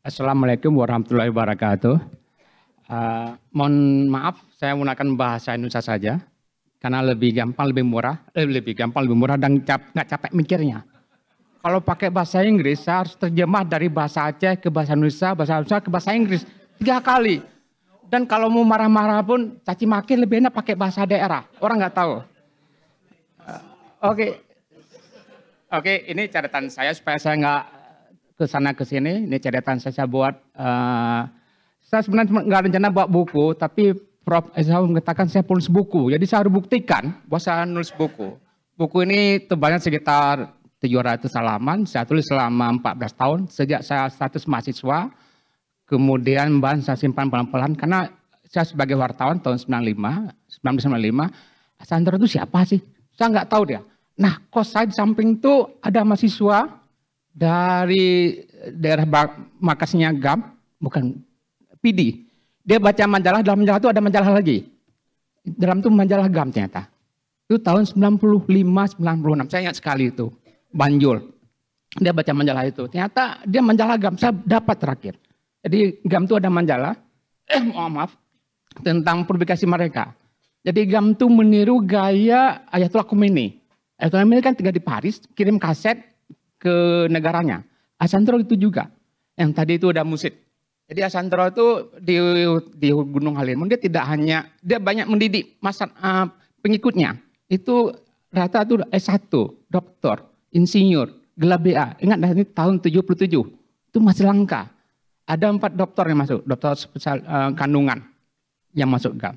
Assalamualaikum warahmatullahi wabarakatuh. Mohon maaf, saya menggunakan bahasa Indonesia saja karena lebih gampang, lebih murah dan nggak capek mikirnya. Kalau pakai bahasa Inggris, saya harus terjemah dari bahasa Aceh ke bahasa Indonesia ke bahasa Inggris 3 kali. Dan kalau mau marah-marah pun, caci maki lebih enak pakai bahasa daerah. Orang nggak tahu. Oke, oke, ini catatan saya supaya saya nggak ke sana ke sini. Ini catatan saya buat. Saya sebenarnya nggak rencana buat buku, tapi Prof. Esa mengatakan saya penulis buku. Jadi saya harus buktikan bahwa saya nulis buku. Buku ini tebalnya sekitar 700 halaman. Saya tulis selama 14 tahun sejak saya status mahasiswa. Kemudian bahan saya simpan pelan-pelan karena saya sebagai wartawan tahun 1995, Sandro itu siapa sih? Saya nggak tahu dia. Nah, kos saya di samping itu ada mahasiswa dari daerah markasnya GAM, bukan PD. Dia baca majalah, dalam majalah itu ada majalah lagi. Dalam itu majalah GAM ternyata. Itu tahun 95-96, saya ingat sekali itu. Banjul. Dia baca majalah itu. Ternyata dia majalah GAM, saya dapat terakhir. Jadi GAM itu ada majalah, maaf, tentang publikasi mereka. Jadi GAM itu meniru gaya Ayatollah Khomeini. Ayatollah Khomeini kan tinggal di Paris, kirim kaset ke negaranya. Asantro itu juga. Yang tadi itu ada musik. Jadi Asantro itu di Gunung Halimun, dia tidak hanya, dia banyak mendidik pengikutnya. Itu rata itu S1, doktor, insinyur, gelar BA. Ingat ini tahun 77, itu masih langka. Ada 4 dokter yang masuk, dokter spesial kandungan yang masuk GAM.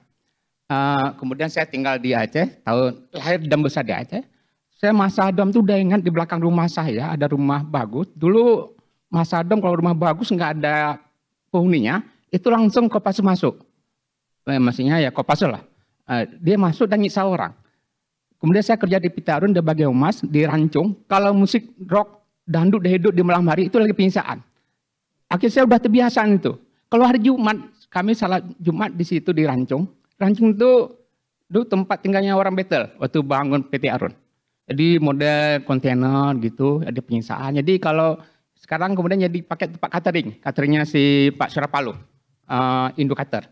Kemudian saya tinggal di Aceh, lahir dan besar di Aceh. Saya Mas Adam tuh udah ingat di belakang rumah saya ada rumah bagus. Dulu Mas Adam kalau rumah bagus nggak ada penghuninya, itu langsung Kopassus masuk. Maksudnya ya Kopassus lah. Dia masuk dan nyiksa orang. Kemudian saya kerja di Pitarun, di Bagi Humas, di Rancung. Kalau musik rock, dangdut, hidup di malam hari itu lagi penyiksaan. Akhirnya saya udah terbiasa itu. Kalau hari Jumat, kami salat Jumat di situ di Rancung. Rancung itu dulu tempat tinggalnya orang Betel waktu bangun PT Arun. Jadi model kontainer gitu, ada penyiksaan. Jadi kalau sekarang kemudian jadi pakai tempat catering. Cateringnya si Pak Surapalu, Indokater.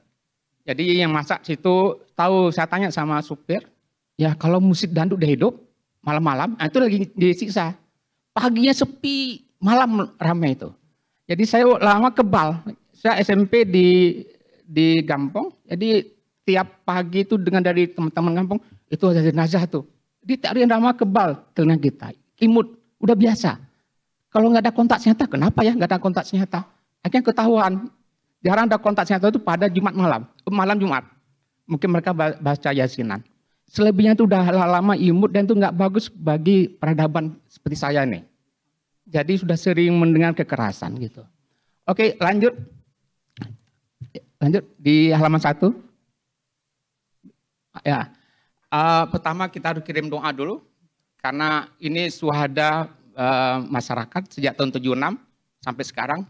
Jadi yang masak situ tahu, saya tanya sama supir, ya kalau musik dangdut udah hidup, malam-malam, itu lagi disiksa. Paginya sepi, malam ramai itu. Jadi saya lama kebal. Saya SMP di Gampong, jadi tiap pagi itu dengan dari teman-teman Gampong, itu ada jenazah tuh. Di tarian ramah kebal telinga kita, imut, udah biasa. Kalau nggak ada kontak senjata, kenapa ya nggak ada kontak senjata? Akhirnya ketahuan, jarang ada kontak senjata itu pada Jumat malam Jumat. Mungkin mereka baca Yasinan. Selebihnya itu udah lama imut dan itu nggak bagus bagi peradaban seperti saya nih. Jadi sudah sering mendengar kekerasan gitu. Oke, lanjut di halaman 1. Ya. Pertama kita harus kirim doa dulu, karena ini suhada masyarakat sejak tahun 76 sampai sekarang.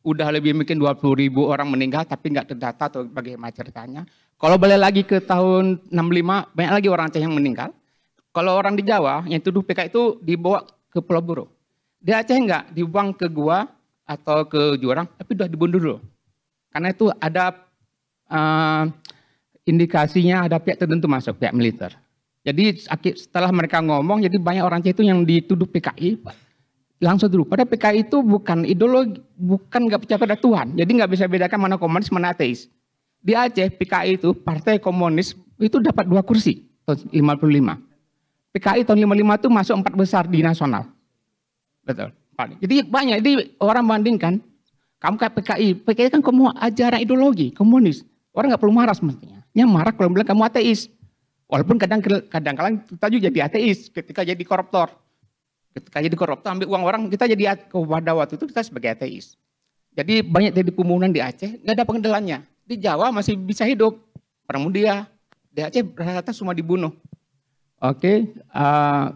Udah lebih mungkin 20.000 orang meninggal tapi nggak terdata atau bagaimana ceritanya. Kalau balik lagi ke tahun 65, banyak lagi orang Aceh yang meninggal. Kalau orang di Jawa yang tuduh PKI itu dibawa ke Pulau Buru. Di Aceh nggak dibuang ke gua atau ke jurang, tapi udah dibunuh dulu. Karena itu ada indikasinya ada pihak tertentu masuk, pihak militer. Jadi setelah mereka ngomong, jadi banyak orang Aceh itu yang dituduh PKI langsung dulu. Padahal PKI itu bukan ideologi, bukan nggak percaya pada Tuhan. Jadi nggak bisa bedakan mana komunis, mana ateis. Di Aceh PKI itu Partai Komunis itu dapat 2 kursi tahun 55. PKI tahun 55 itu masuk 4 besar di nasional. Betul. Jadi banyak. Jadi orang bandingkan, kamu kayak PKI kan kamu ajaran ideologi komunis. Orang nggak perlu marah semestinya. Yang marah kalau bilang kamu ateis. Walaupun kadang-kadang kita juga jadi ateis ketika jadi koruptor. Ketika jadi koruptor ambil uang orang, kita jadi pada waktu itu kita sebagai ateis. Jadi banyak terjadi pembunuhan di Aceh, nggak ada pengendaliannya. Di Jawa masih bisa hidup. Orang muda. Di Aceh rata-rata semua dibunuh. Oke,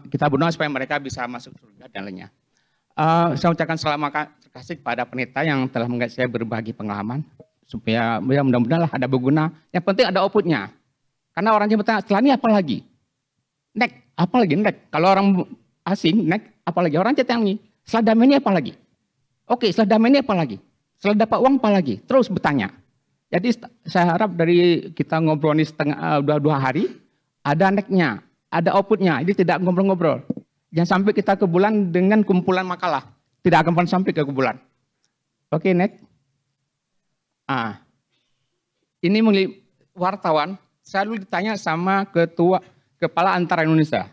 kita berdoa supaya mereka bisa masuk surga dan lainnya. Saya ucapkan selamat kasih kepada peneliti yang telah mengajak saya berbagi pengalaman. Supaya mudah-mudahan lah ada berguna. Yang penting ada outputnya. Karena orang Jawa bertanya, setelah ini apa lagi? Apa lagi? Kalau orang asing, apa lagi? Orang Aceh tanya, setelah damai ini apa lagi? Oke, setelah damai ini apa lagi? Setelah dapat uang apa lagi? Terus bertanya. Jadi saya harap dari kita ngobrol ini dua hari, ada next-nya, ada output-nya. Jadi tidak ngobrol-ngobrol. Jangan sampai kita ke bulan dengan kumpulan makalah. Tidak akan pernah sampai ke bulan. Oke, next. Ini wartawan, saya dulu ditanya sama Kepala Antara Indonesia,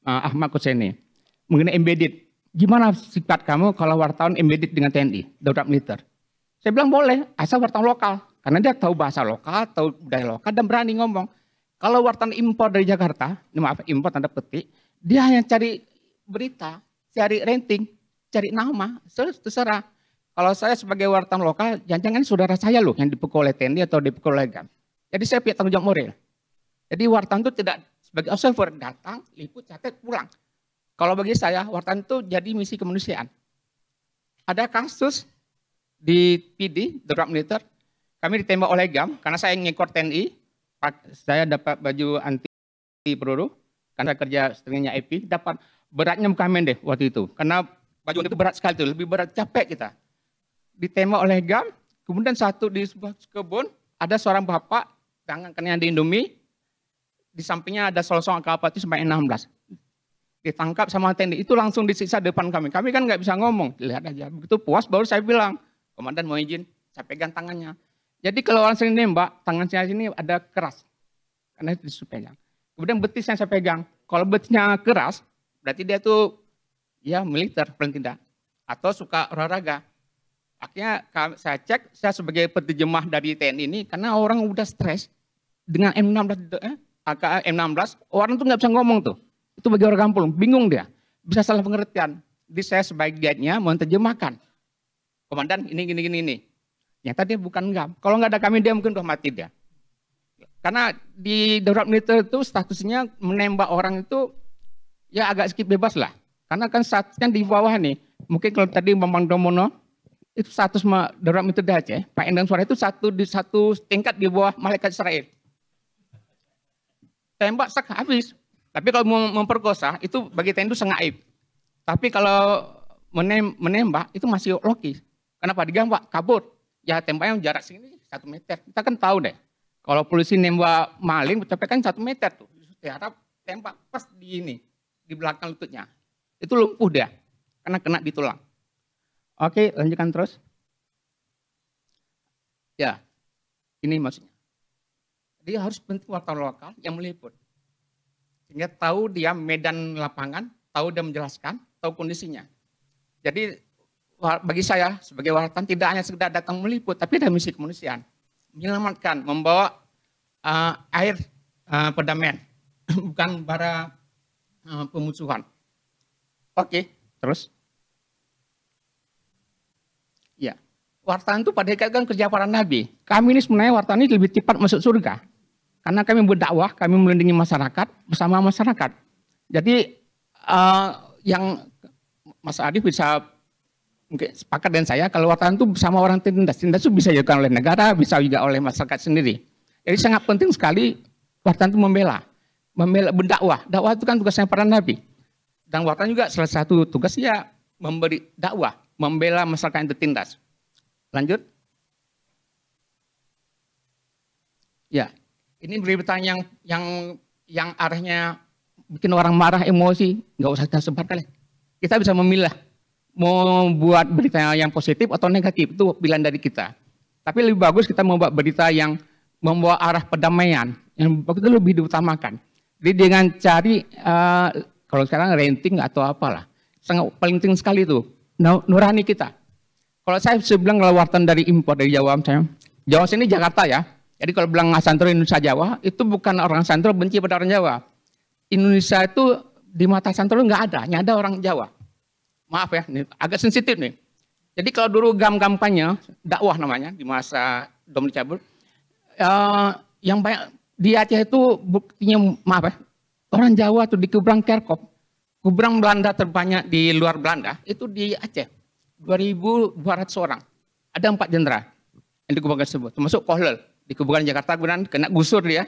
Ahmad Kuseni, mengenai embedded. Gimana sifat kamu kalau wartawan embedded dengan TNI, darurat militer? Saya bilang boleh, asal wartawan lokal. Karena dia tahu bahasa lokal, tahu budaya lokal, dan berani ngomong. Kalau wartawan impor dari Jakarta, maaf impor tanda petik, dia hanya cari berita, cari rating, cari nama, terserah. Kalau saya sebagai wartawan lokal, jangan-jangan saudara saya loh yang dipukul oleh TNI atau dipukul oleh GAM. Jadi saya punya tanggung jawab moral. Jadi wartawan itu tidak sebagai observer, datang, liput, catat, pulang. Kalau bagi saya, wartawan itu jadi misi kemanusiaan. Ada kasus di PD, darurat militer, kami ditembak oleh GAM, karena saya ngikut TNI, saya dapat baju anti peluru, karena kerja setelahnya IP, dapat beratnya bukan main deh waktu itu. Karena baju itu berat sekali, lebih berat, capek kita. Ditembak oleh GAM, kemudian satu di sebuah kebun, ada seorang bapak, tangan kanannya di Indomie, di sampingnya ada solosong AK-47 sampai 16. Ditangkap sama TNI, itu langsung disiksa depan kami. Kami kan nggak bisa ngomong, lihat aja. Begitu puas baru saya bilang, komandan mau izin, saya pegang tangannya. Jadi kalau orang sering nembak, tangan saya sini ada keras. Karena itu dipegang. Kemudian betisnya saya pegang. Kalau betisnya keras, berarti dia tuh ya militer paling tidak. Atau suka olahraga. Akhirnya saya cek, saya sebagai penerjemah dari TNI ini, karena orang udah stres dengan M16, orang tuh nggak bisa ngomong tuh. Itu bagi orang kampung, bingung dia. Bisa salah pengertian. Jadi saya sebagai guide-nya menerjemahkan. Komandan ini. Nyata dia bukan GAM. Kalau nggak ada kami dia mungkin udah mati dia. Karena di darurat militer itu statusnya menembak orang itu ya agak sedikit bebas lah. Karena kan statusnya di bawah nih. Mungkin kalau tadi Bambang Domono, itu status darurat militer di Aceh, Pak Endang Suara itu satu tingkat di bawah malaikat Israel. Tembak sak habis. Tapi kalau mau memperkosa itu bagi TNI itu sangat aib. Tapi kalau menembak itu masih logis. Kenapa digambak? Kabur. Ya tembaknya jarak segini 1 meter. Kita kan tahu deh. Kalau polisi nembak maling, capek kan 1 meter tuh. Diharap tembak pas di belakang lututnya. Itu lumpuh dia. Karena kena di tulang. Oke, lanjutkan terus. Ya, ini maksudnya. Dia harus penting wartawan lokal yang meliput. Sehingga tahu dia medan lapangan, tahu dia menjelaskan, tahu kondisinya. Jadi bagi saya sebagai wartawan tidak hanya sekedar datang meliput, tapi ada misi kemanusiaan. Menyelamatkan, membawa air perdamaian, bukan bara pemusuhan. Oke, terus. Ya, wartawan itu pada kan kerja para nabi. Kami ini sebenarnya wartawan ini lebih cepat masuk surga. Karena kami berdakwah, kami melindungi masyarakat bersama masyarakat. Jadi yang Mas Adi bisa mungkin sepakat dengan saya, kalau wartawan itu bersama orang tindas itu bisa dilakukan oleh negara, bisa juga oleh masyarakat sendiri. Jadi sangat penting sekali wartawan itu membela berdakwah. Dakwah itu kan tugasnya para nabi. Dan wartawan juga salah satu tugasnya memberi dakwah, membela masyarakat yang tertindas. Lanjut. Ya, ini berita yang arahnya bikin orang marah, emosi, nggak usah kita sebarkan. Kita bisa memilah mau buat berita yang positif atau negatif, itu pilihan dari kita. Tapi lebih bagus kita membuat berita yang membawa arah perdamaian, yang itu lebih diutamakan. Jadi dengan cari kalau sekarang rating atau apalah, sangat paling penting sekali itu nurani kita. Kalau saya bilang kalau wartawan dari impor dari Jawa, misalnya Jawa sini Jakarta ya. Jadi kalau bilang Santro Indonesia Jawa, itu bukan orang Santro benci pada orang Jawa. Indonesia itu di mata Santro nggak ada, hanya ada orang Jawa. Maaf ya, ini agak sensitif nih. Jadi kalau dulu GAM kampanye, dakwah namanya, di masa Dom dicabut, yang banyak di Aceh itu buktinya, maaf ya, orang Jawa tuh di Kubrang Kerkop, Kubrang Belanda terbanyak di luar Belanda, itu di Aceh, 2.200 orang. Ada 4 jenderal yang di Kubrang tersebut, termasuk Kohlel. Di Kuburan Jakarta, kemudian kena gusur dia,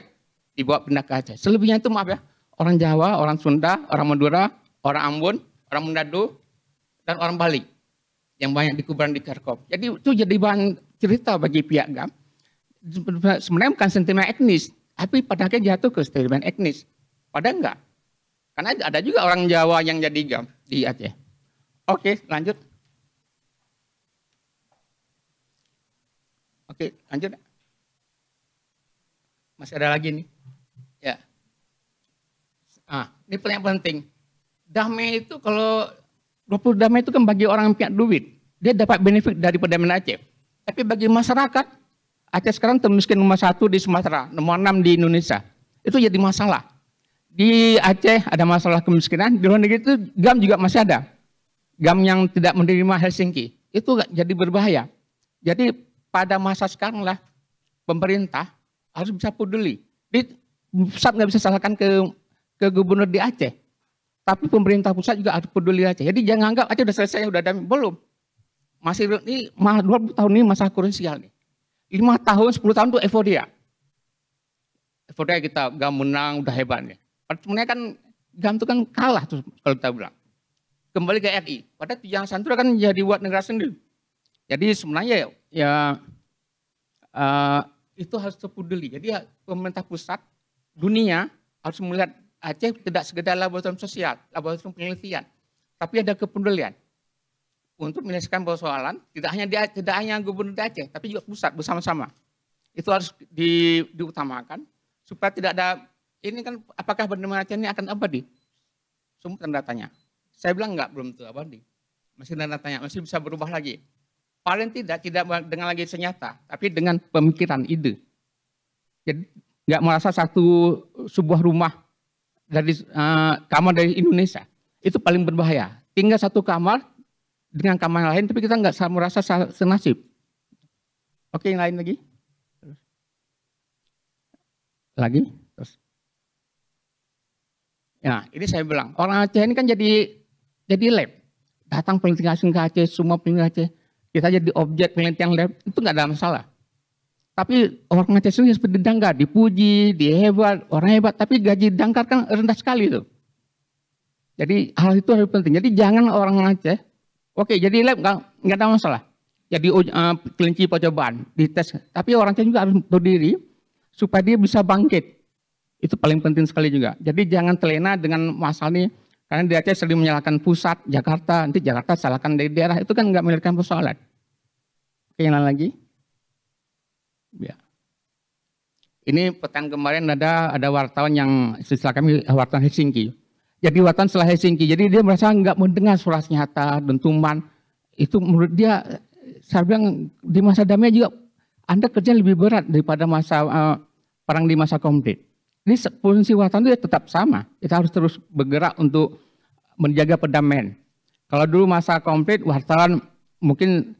dibawa pindah ke Aceh. Selebihnya itu maaf ya, orang Jawa, orang Sunda, orang Madura, orang Ambon, orang Manado, dan orang Bali. yang banyak di kuburan di Kharkov. Jadi itu jadi bahan cerita bagi pihak GAM. Sebenarnya bukan sentimen etnis, tapi pada akhirnya jatuh ke sentimen etnis. Padahal enggak. Karena ada juga orang Jawa yang jadi GAM di Aceh. Oke, lanjut. Oke, lanjut. Masih ada lagi nih. Ya. Ini yang penting. Damai itu kalau 20 damai itu kan bagi orang yang punya duit. Dia dapat benefit dari perdamaian Aceh. Tapi bagi masyarakat, Aceh sekarang termiskin nomor 1 di Sumatera, nomor 6 di Indonesia. Itu jadi masalah. Di Aceh ada masalah kemiskinan, di luar negeri itu GAM juga masih ada. GAM yang tidak menerima Helsinki. Itu jadi berbahaya. Jadi pada masa sekarang lah, pemerintah harus bisa peduli. Pusat nggak bisa salahkan ke gubernur di Aceh. Tapi pemerintah pusat juga harus peduli Aceh. Jadi jangan anggap Aceh udah selesai, udah damai. Belum. Masih ini 20 tahun ini masa krusial nih. 5 tahun, 10 tahun itu euforia. Euforia kita GAM menang, udah hebat nih. Sebenarnya kan GAM itu kan kalah tuh kalau kita bilang. Kembali ke RI. Padahal Tujuan Santura kan jadi buat negara sendiri. Jadi sebenarnya itu harus terpeduli. Jadi pemerintah pusat, dunia harus melihat Aceh tidak sekedar laboratorium sosial, laboratorium penelitian, tapi ada kepedulian untuk menyelesaikan persoalan tidak hanya gubernur Aceh, tapi juga pusat bersama-sama. Itu harus diutamakan supaya tidak ada ini kan apakah benar Aceh ini akan abadi? Semua tanda tanya. Saya bilang enggak, belum tentu abadi. Masih tanda tanya, masih bisa berubah lagi. Paling tidak dengan lagi senyata, tapi dengan pemikiran ide. Jadi nggak merasa sebuah rumah dari kamar dari Indonesia itu paling berbahaya. Tinggal satu kamar dengan kamar lain, tapi kita nggak merasa senasib. Oke, yang lain lagi. Terus. Ya, ini saya bilang orang Aceh ini kan jadi lab. Datang peneliti asing ke Aceh, semua peneliti Aceh. Kita jadi objek penelitian lab, itu nggak ada masalah. Tapi orang Aceh sendiri seperti Dangkar, dipuji, dia hebat, orang hebat, tapi gaji Dangkar kan rendah sekali tuh. Jadi hal itu harus penting. Jadi jangan orang Aceh, oke jadi lab nggak ada masalah. Jadi kelinci percobaan, dites. Tapi orang Aceh juga harus berdiri supaya dia bisa bangkit. Itu paling penting sekali juga. Jadi jangan terlena dengan masalah ini. Karena di Aceh sering menyalahkan pusat, Jakarta, nanti Jakarta salahkan dari daerah, itu kan nggak menyelesaikan persoalan. Oke, yang lain lagi. Ya. Ini pekan kemarin ada wartawan yang setelah kami wartawan Helsinki. Jadi wartawan setelah Helsinki, jadi dia merasa nggak mendengar suara senjata, dentuman. Itu menurut dia, saya bilang di masa damai juga Anda kerja lebih berat daripada masa perang di masa konflik. Ini fungsi wartawan itu tetap sama. Kita harus terus bergerak untuk menjaga perdamaian. Kalau dulu masa konflik, wartawan mungkin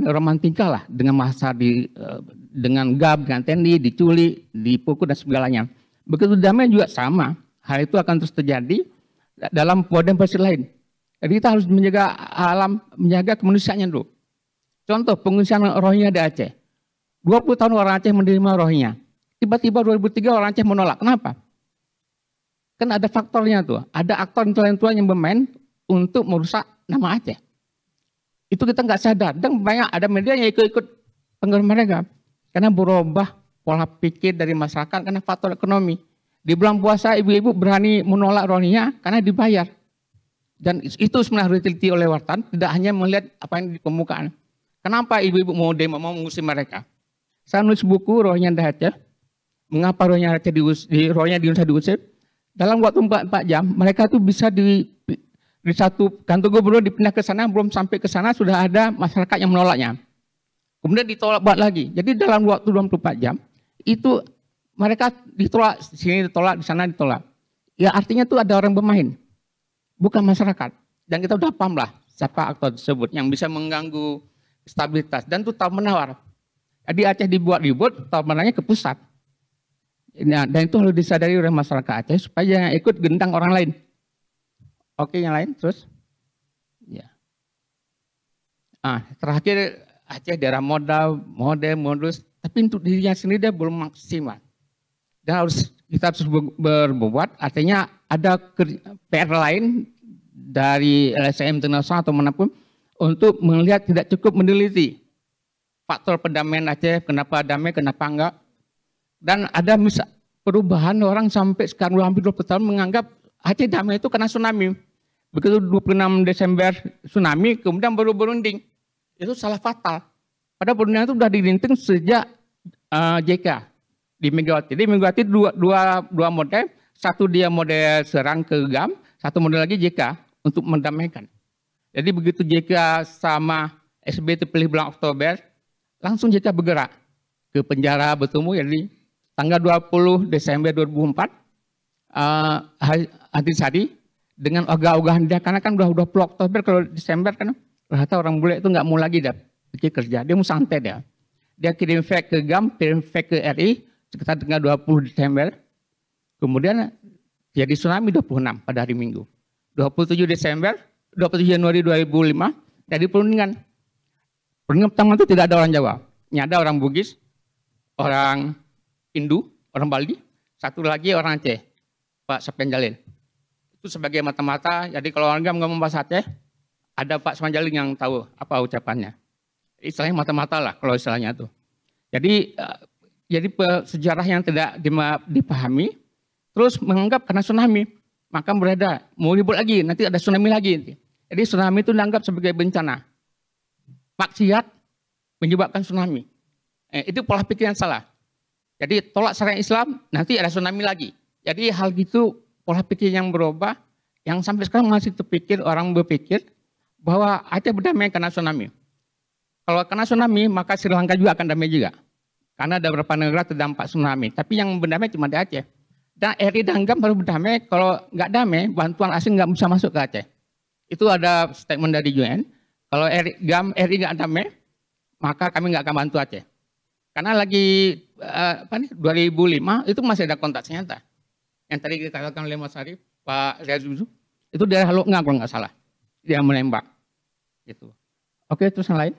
romantika lah dengan masa dengan GAB, dengan TNI, diculik, dipukul dan segalanya. Begitu damai juga sama. Hal itu akan terus terjadi dalam posisi lain. Jadi kita harus menjaga alam, menjaga kemanusiaannya dulu. Contoh pengungsian Rohingya di Aceh. 20 tahun orang Aceh menerima Rohingya. Tiba-tiba 2003 orang Aceh menolak. Kenapa? Kan ada faktornya tuh. Ada aktor intelektual yang bermain untuk merusak nama Aceh. Itu kita nggak sadar. Dan banyak ada media yang ikut-ikut penggerak mereka. Karena berubah pola pikir dari masyarakat karena faktor ekonomi. Di bulan puasa ibu-ibu berani menolak Rohingya karena dibayar. Dan itu sebenarnya harus diteliti oleh wartawan. Tidak hanya melihat apa yang di permukaan. Kenapa ibu-ibu mau demo, mau mengusir mereka? Saya nulis buku Rohingya di Aceh. Mengapa Rohingya di Indonesia diusir? Dalam waktu 4 jam, mereka tuh bisa di satu kantor gubernur dipindah ke sana, belum sampai ke sana sudah ada masyarakat yang menolaknya. Kemudian ditolak buat lagi. Jadi dalam waktu 24 jam, itu mereka ditolak, sini ditolak, di sana ditolak. Ya artinya tuh ada orang bermain, bukan masyarakat. Dan kita udah paham lah siapa aktor tersebut yang bisa mengganggu stabilitas. Dan itu tawar menawar. Jadi Aceh dibuat ribut, tawar menawarnya ke pusat. Nah, dan itu harus disadari oleh masyarakat Aceh supaya jangan ikut gendang orang lain. Oke, yang lain terus. Ya. Terakhir Aceh daerah modus, tapi untuk dirinya sendiri dia belum maksimal. Dan kita harus berbuat, artinya ada PR lain dari LSM internasional atau manapun untuk melihat, tidak cukup meneliti faktor pendamaian Aceh, kenapa damai, kenapa enggak. Dan ada perubahan orang sampai sekarang hampir 20 tahun menganggap Aceh damai itu karena tsunami. Begitu 26 Desember tsunami, kemudian baru berunding. Itu salah fatal. Padahal perundingan itu sudah dirinting sejak JK di Megawati. Jadi Megawati dua model, satu dia model serang ke GAM, satu model lagi JK untuk mendamaikan. Jadi begitu JK sama SB terpilih bulan Oktober, langsung JK bergerak ke penjara bertemu. Jadi tanggal 20 Desember 2004, Antisari dengan ogah-ogahan dia, karena kan udah Oktober, kalau Desember kan rata orang bule itu nggak mau lagi dah pikir kerja, dia mau santai dia. Dia kirim fax ke GAM, kirim fax ke RI sekitar tanggal 20 Desember. Kemudian jadi tsunami 26 pada hari Minggu. 27 Januari 2005 jadi perundingan. Perundingan pertama itu tidak ada orang Jawa. Ini ada orang Bugis, orang Hindu, orang Bali, satu lagi orang Aceh, Pak Sopyan Jalil. Itu sebagai mata-mata, jadi kalau orang ngomong bahasa Aceh, ada Pak Sopyan Jalil yang tahu apa ucapannya. Istilahnya mata-mata lah kalau istilahnya itu. Jadi sejarah yang tidak dipahami, terus menganggap karena tsunami, maka berada mau ribut lagi, nanti ada tsunami lagi. Jadi tsunami itu dianggap sebagai bencana. Maksiat menyebabkan tsunami. Itu pola pikir yang salah. Jadi tolak syariat Islam, nanti ada tsunami lagi. Jadi hal gitu, pola pikir yang berubah, yang sampai sekarang masih terpikir, orang berpikir bahwa Aceh berdamai karena tsunami. Kalau kena tsunami, maka Sri Lanka juga akan damai juga. Karena ada beberapa negara terdampak tsunami. Tapi yang berdamai cuma di Aceh. Dan RI dan GAM baru berdamai, kalau nggak damai, bantuan asing nggak bisa masuk ke Aceh. Itu ada statement dari UN. Kalau GAM, RI nggak damai, maka kami nggak akan bantu Aceh. Karena lagi 2005 itu masih ada kontak senjata. Yang tadi dikatakan oleh Mas Arief, Pak Riazuzu, itu daerah Loknga kalau nggak salah. Dia menembak. Gitu. Oke, terus yang lain.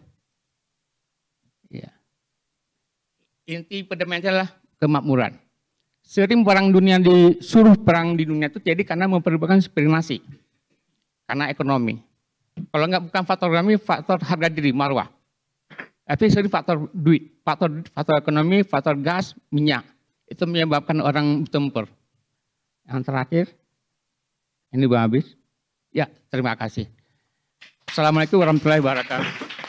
Ya. Inti perdamaian adalah kemakmuran. Sering perang dunia disuruh perang di dunia itu jadi karena memperlukan spekulasi, karena ekonomi. Kalau enggak bukan faktor ekonomi, faktor harga diri, marwah. Tapi sering faktor duit, faktor ekonomi, faktor gas, minyak. Itu menyebabkan orang bertempur. Yang terakhir, ini belum habis. Ya, terima kasih. Assalamualaikum warahmatullahi wabarakatuh.